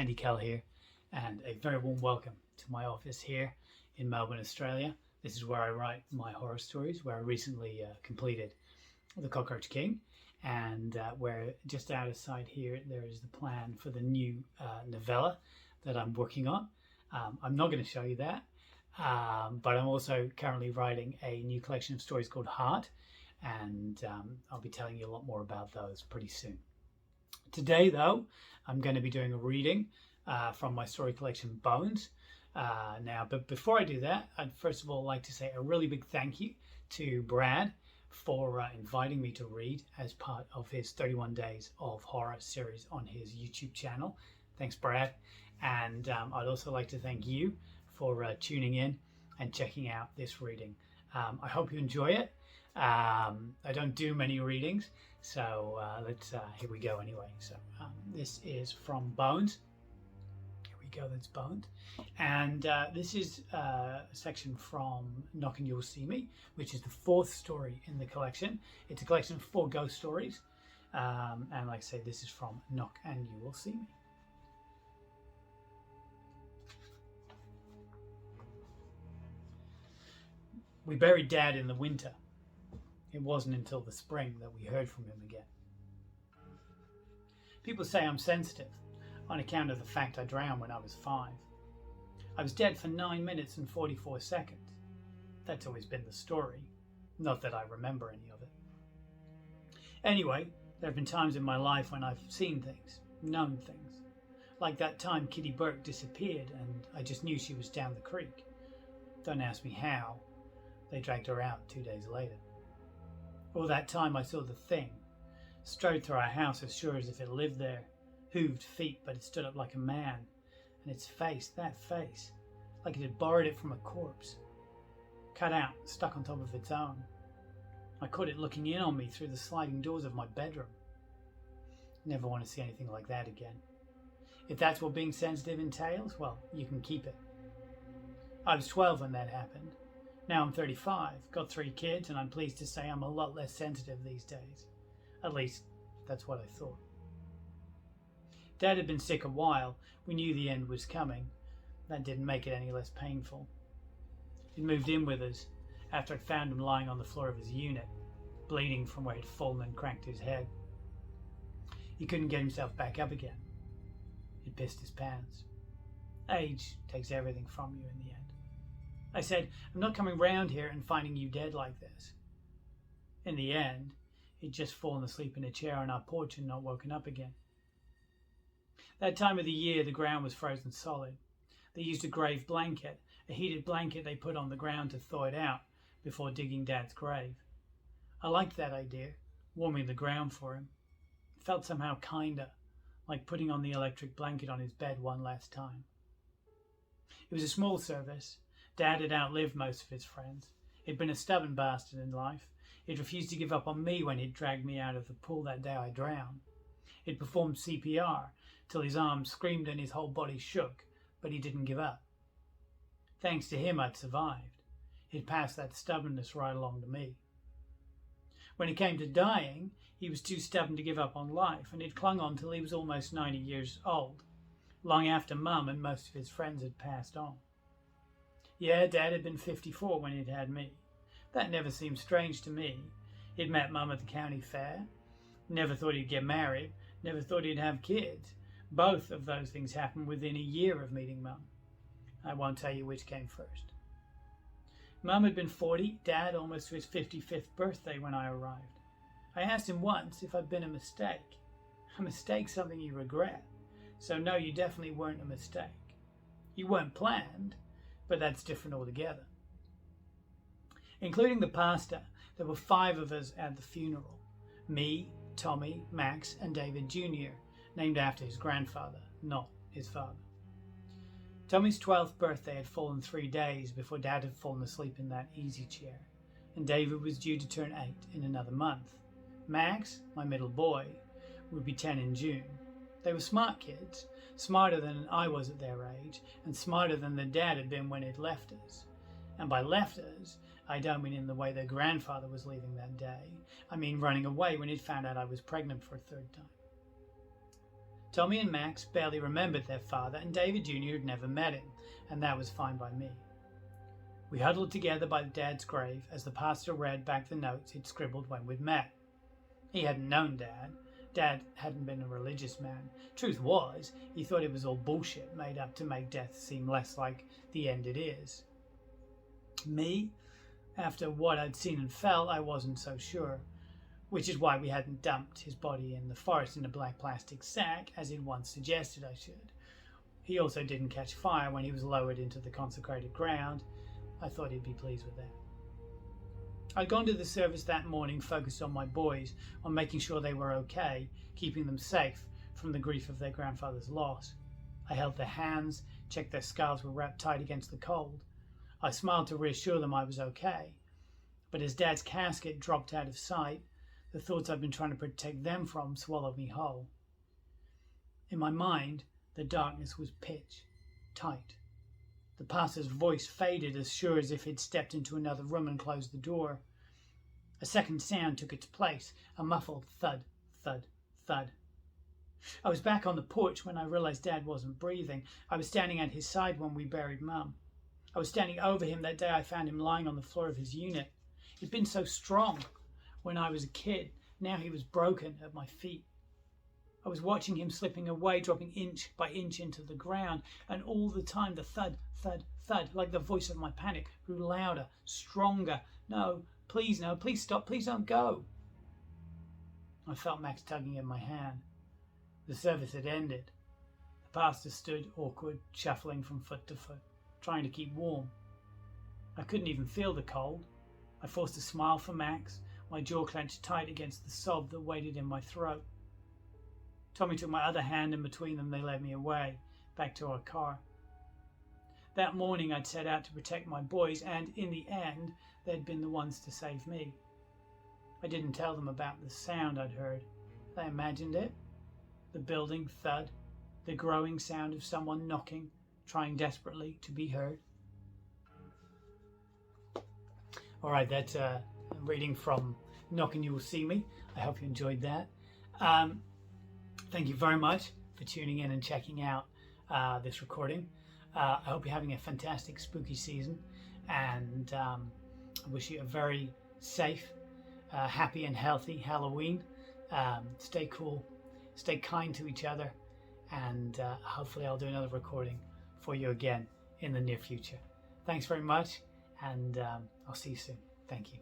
Andy Cull here, and a very warm welcome to my office here in Melbourne, Australia. This is where I write my horror stories, where I recently completed The Cockroach King, and where just out of sight here there is the plan for the new novella that I'm working on. I'm not going to show you that, but I'm also currently writing a new collection of stories called Heart, and I'll be telling you a lot more about those pretty soon. Today, though, I'm going to be doing a reading from my story collection Bones. But before I do that, I'd first of all like to say a really big thank you to Brad for inviting me to read as part of his 31 Days of Horror series on his YouTube channel. Thanks, Brad. And I'd also like to thank you for tuning in and checking out this reading. I hope you enjoy it. I don't do many readings, so here we go anyway. So this is from Bones. Here we go, that's Bones. And this is a section from Knock and You'll See Me, which is the fourth story in the collection. It's a collection of 4 ghost stories. And like I say, this is from Knock and You Will See Me. We buried Dad in the winter. It wasn't until the spring that we heard from him again. People say I'm sensitive on account of the fact I drowned when I was 5. I was dead for 9 minutes and 44 seconds. That's always been the story. Not that I remember any of it. Anyway, there have been times in my life when I've seen things, known things. Like that time Kitty Burke disappeared and I just knew she was down the creek. Don't ask me how. They dragged her out 2 days later. All that time I saw the thing, strode through our house as sure as if it lived there, hooved feet, but it stood up like a man, and its face, that face, like it had borrowed it from a corpse, cut out, stuck on top of its own. I caught it looking in on me through the sliding doors of my bedroom. Never want to see anything like that again. If that's what being sensitive entails, well, you can keep it. I was 12 when that happened. Now I'm 35, got 3 kids, and I'm pleased to say I'm a lot less sensitive these days. At least, that's what I thought. Dad had been sick a while. We knew the end was coming. That didn't make it any less painful. He'd moved in with us after I'd found him lying on the floor of his unit, bleeding from where he'd fallen and cracked his head. He couldn't get himself back up again. He'd pissed his pants. Age takes everything from you in the end. I said, I'm not coming round here and finding you dead like this. In the end, he'd just fallen asleep in a chair on our porch and not woken up again. That time of the year, the ground was frozen solid. They used a grave blanket, a heated blanket they put on the ground to thaw it out before digging Dad's grave. I liked that idea, warming the ground for him. It felt somehow kinder, like putting on the electric blanket on his bed one last time. It was a small service. Dad had outlived most of his friends. He'd been a stubborn bastard in life. He'd refused to give up on me when he'd dragged me out of the pool that day I drowned. He'd performed CPR till his arms screamed and his whole body shook, but he didn't give up. Thanks to him, I'd survived. He'd passed that stubbornness right along to me. When it came to dying, he was too stubborn to give up on life, and he'd clung on till he was almost 90 years old, long after Mum and most of his friends had passed on. Yeah, Dad had been 54 when he'd had me. That never seemed strange to me. He'd met Mum at the county fair. Never thought he'd get married. Never thought he'd have kids. Both of those things happened within a year of meeting Mum. I won't tell you which came first. Mum had been 40, Dad almost to his 55th birthday when I arrived. I asked him once if I'd been a mistake. A mistake's something you regret. So no, you definitely weren't a mistake. You weren't planned, but that's different altogether. Including the pastor, there were 5 of us at the funeral. Me, Tommy, Max, and David Jr., named after his grandfather, not his father. Tommy's 12th birthday had fallen 3 days before Dad had fallen asleep in that easy chair, and David was due to turn 8 in another month. Max, my middle boy, would be 10 in June. They were smart kids, smarter than I was at their age, and smarter than their dad had been when he'd left us. And by left us, I don't mean in the way their grandfather was leaving that day. I mean running away when he'd found out I was pregnant for a 3rd time. Tommy and Max barely remembered their father, and David Jr. had never met him, and that was fine by me. We huddled together by Dad's grave as the pastor read back the notes he'd scribbled when we'd met. He hadn't known Dad. Dad hadn't been a religious man. Truth was, he thought it was all bullshit made up to make death seem less like the end it is. Me, after what I'd seen and felt, I wasn't so sure, which is why we hadn't dumped his body in the forest in a black plastic sack, as he'd once suggested I should. He also didn't catch fire when he was lowered into the consecrated ground. I thought he'd be pleased with that. I'd gone to the service that morning focused on my boys, on making sure they were okay, keeping them safe from the grief of their grandfather's loss. I held their hands, checked their scarves were wrapped tight against the cold. I smiled to reassure them I was okay. But as Dad's casket dropped out of sight, the thoughts I'd been trying to protect them from swallowed me whole. In my mind, the darkness was pitch, tight. The pastor's voice faded as sure as if he'd stepped into another room and closed the door. A second sound took its place, a muffled thud, thud, thud. I was back on the porch when I realized Dad wasn't breathing. I was standing at his side when we buried Mum. I was standing over him that day I found him lying on the floor of his unit. He'd been so strong when I was a kid. Now he was broken at my feet. I was watching him slipping away, dropping inch by inch into the ground, and all the time the thud, thud, thud, like the voice of my panic, grew louder, stronger. No, please stop, please don't go. I felt Max tugging at my hand. The service had ended. The pastor stood awkward, shuffling from foot to foot, trying to keep warm. I couldn't even feel the cold. I forced a smile for Max, my jaw clenched tight against the sob that waited in my throat. Tommy took my other hand, and between them they led me away, back to our car. That morning I'd set out to protect my boys, and in the end they'd been the ones to save me. I didn't tell them about the sound I'd heard. They imagined it. The building thud, the growing sound of someone knocking, trying desperately to be heard. All right, that's a reading from Knock and You Will See Me. I hope you enjoyed that. Thank you very much for tuning in and checking out this recording. I hope you're having a fantastic spooky season, and I wish you a very safe, happy and healthy Halloween. Stay cool, stay kind to each other, and hopefully I'll do another recording for you again in the near future. Thanks very much, and I'll see you soon. Thank you.